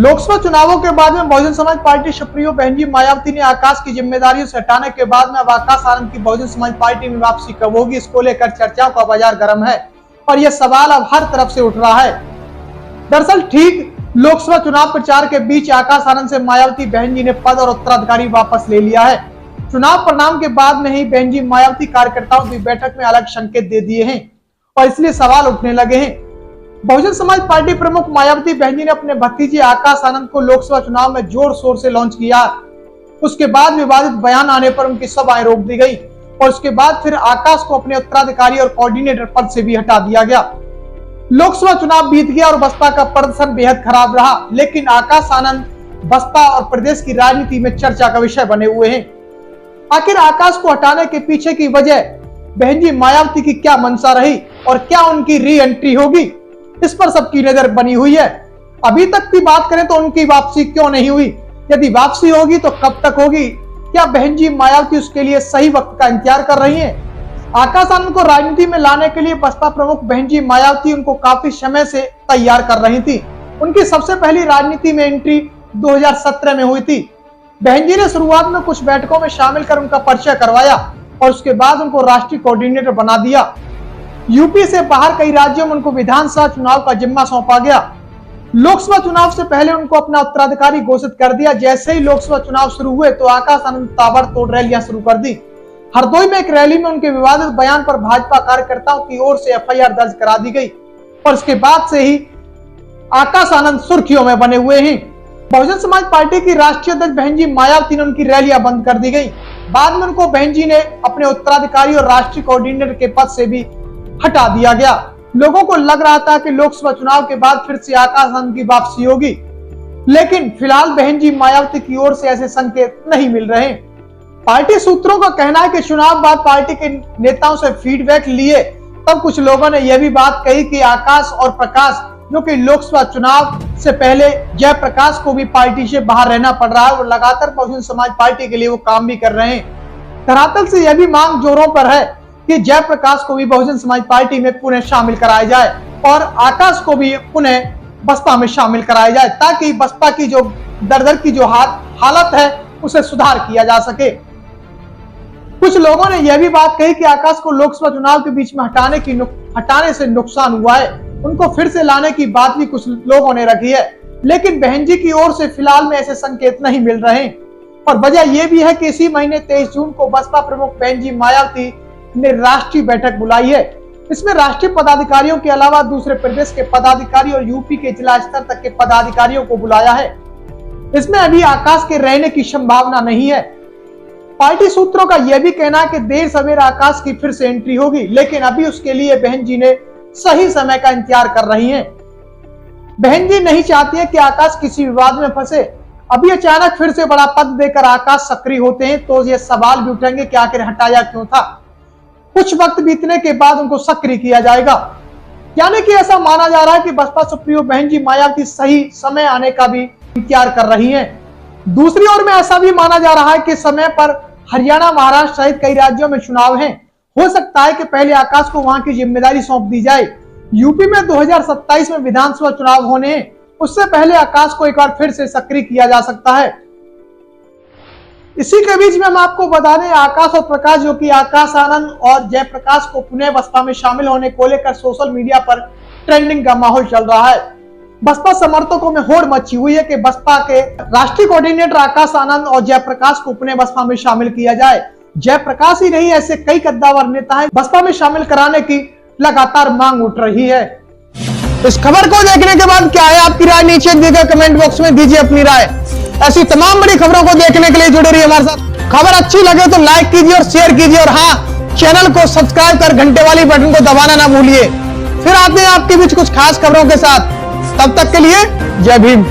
लोकसभा चुनावों के बाद में बहुजन समाज पार्टी सुप्रीमो बहनजी मायावती ने आकाश की जिम्मेदारियों से हटाने के बाद में अब आकाश आनंद की बहुजन समाज पार्टी में वापसी कब होगी, इसको लेकर चर्चाओं का बाजार गर्म है और यह सवाल अब हर तरफ से उठ रहा है। दरअसल ठीक लोकसभा चुनाव प्रचार के बीच आकाश आनंद से मायावती बहन जी ने पद और उत्तराधिकारी वापस ले लिया है। चुनाव परिणाम के बाद में ही बहन जी मायावती कार्यकर्ताओं की बैठक में अलग संकेत दे दिए हैं और इसलिए सवाल उठने लगे हैं। बहुजन समाज पार्टी प्रमुख मायावती बहन जी ने अपने भतीजे आकाश आनंद को लोकसभा चुनाव में जोर शोर से लॉन्च किया। उसके बाद विवादित बयान आने पर उनकी सभाएं रोक दी गई और उसके बाद फिर आकाश को अपने उत्तराधिकारी और कोऑर्डिनेटर पद से भी हटा दिया गया। लोकसभा चुनाव बीत गया और बसपा का प्रदर्शन बेहद खराब रहा, लेकिन आकाश आनंद बसपा और प्रदेश की राजनीति में चर्चा का विषय बने हुए हैं। आखिर आकाश को हटाने के पीछे की वजह बहन जी मायावती की क्या मंशा रही और क्या उनकी री एंट्री होगी, इस पर सबकी नजर बनी हुई है। अभी तक की बात करें तो उनकी वापसी क्यों नहीं हुई, यदि वापसी होगी तो कब तक होगी, क्या बहन जी मायावती उसके लिए सही वक्त का इंतजार कर रही हैं? आकाश आनंद को राजनीति में लाने के लिए बसपा प्रमुख बहन जी मायावती उनको काफी समय से तैयार कर रही थी। उनकी सबसे पहली राजनीति में एंट्री 2017 में हुई थी। बहन जी ने शुरुआत में कुछ बैठकों में शामिल कर उनका परिचय करवाया और उसके बाद उनको राष्ट्रीय कोऑर्डिनेटर बना दिया। यूपी से बाहर कई राज्यों में उनको विधानसभा चुनाव का जिम्मा सौंपा गया। लोकसभा चुनाव से पहले उनको अपना उत्तराधिकारी घोषित कर दिया। जैसे ही लोकसभा चुनाव शुरू हुए तो आकाश आनंद ताबड़तोड़ रैलियां शुरू कर दी। हरदोई में एक रैली में उनके विवादित बयान पर भाजपा कार्यकर्ताओं की ओर से एफआईआर दर्ज करा दी गई और इसके बाद से ही आकाश आनंद सुर्खियों में बने हुए हैं। बहुजन समाज पार्टी की राष्ट्रीय अध्यक्ष बहन जी मायावती ने उनकी रैलियां बंद कर दी गई। बाद में उनको बहन जी ने अपने उत्तराधिकारी और राष्ट्रीय कोऑर्डिनेटर के पद से भी हटा दिया गया। लोगों को लग रहा था कि लोकसभा चुनाव के बाद फिर से आकाश आनंद की वापसी होगी, लेकिन फिलहाल बहन जी मायावती की ओर से ऐसे संकेत नहीं मिल रहे। पार्टी सूत्रों का कहना है कि चुनाव बाद पार्टी के नेताओं से फीडबैक लिए तब कुछ लोगों ने यह भी बात कही कि आकाश और प्रकाश, जो कि लोकसभा चुनाव से पहले जयप्रकाश को भी पार्टी से बाहर रहना पड़ रहा है और लगातार बहुजन समाज पार्टी के लिए वो काम भी कर रहे हैं। धरातल से यह भी मांग जोरों पर है कि जयप्रकाश को भी बहुजन समाज पार्टी में पुनः शामिल कराया जाए और आकाश को भी पुनः बसपा में शामिल कराया जाए, ताकि बसपा की जो दर की जो हालत है उसे सुधार किया जा सके। कुछ लोगों ने यह भी बात कही कि आकाश को लोकसभा चुनाव के बीच में हटाने से नुकसान हुआ है, उनको फिर से लाने की बात भी कुछ लोगों ने रखी है, लेकिन बहन जी की ओर से फिलहाल में ऐसे संकेत नहीं मिल रहे और वजह यह भी है कि इसी महीने 23 जून को बसपा प्रमुख बहन जी मायावती ने राष्ट्रीय बैठक बुलाई है। इसमें राष्ट्रीय पदाधिकारियों के अलावा दूसरे प्रदेश के पदाधिकारी और यूपी के जिला स्तर तक के पदाधिकारियों को बुलाया है। इसमें अभी आकाश के रहने की संभावना नहीं है। पार्टी सूत्रों का यह भी कहना है कि देर सवेर आकाश की फिर से एंट्री होगी, लेकिन अभी उसके लिए बहन जी ने सही समय का इंतजार कर रही हैं। बहन जी नहीं चाहती है कि आकाश किसी विवाद में फंसे। अभी अचानक फिर से बड़ा पद देकर आकाश सक्रिय होते हैं तो ये सवाल भी उठेंगे कि आखिर हटाया क्यों था। कुछ वक्त बीतने के बाद उनको सक्रिय किया जाएगा, यानी कि ऐसा माना जा रहा है कि बसपा सुप्रीमो बहन जी मायावती सही समय आने का भी इंतजार कर रही हैं। दूसरी ओर में ऐसा भी माना जा रहा है कि समय पर हरियाणा, महाराष्ट्र सहित कई राज्यों में चुनाव हैं। हो सकता है कि पहले आकाश को वहां की जिम्मेदारी सौंप दी जाए। यूपी में 2027 में विधानसभा चुनाव होने हैं, उससे पहले आकाश को एक बार फिर से सक्रिय किया जा सकता है। इसी के बीच में हम आपको बता दें, आकाश और प्रकाश, जो कि आकाश आनंद और जयप्रकाश को पुनः बसपा में शामिल होने को लेकर सोशल मीडिया पर ट्रेंडिंग का माहौल चल रहा है। बसपा समर्थकों में होड़ मची हुई है कि बसपा के राष्ट्रीय कोऑर्डिनेटर आकाश आनंद और जयप्रकाश को पुनः बसपा में शामिल किया जाए। जयप्रकाश ही नहीं, ऐसे कई कद्दावर नेता हैं बसपा में शामिल कराने की लगातार मांग उठ रही है। इस खबर को देखने के बाद क्या है आपकी राय, नीचे दिए गए कमेंट बॉक्स में दीजिए अपनी राय। ऐसी तमाम बड़ी खबरों को देखने के लिए जुड़े रहिए हमारे साथ। खबर अच्छी लगे तो लाइक कीजिए और शेयर कीजिए और हाँ, चैनल को सब्सक्राइब कर घंटे वाली बटन को दबाना ना भूलिए। फिर आते हैं आपके बीच कुछ खास खबरों के साथ, तब तक के लिए जय भीम।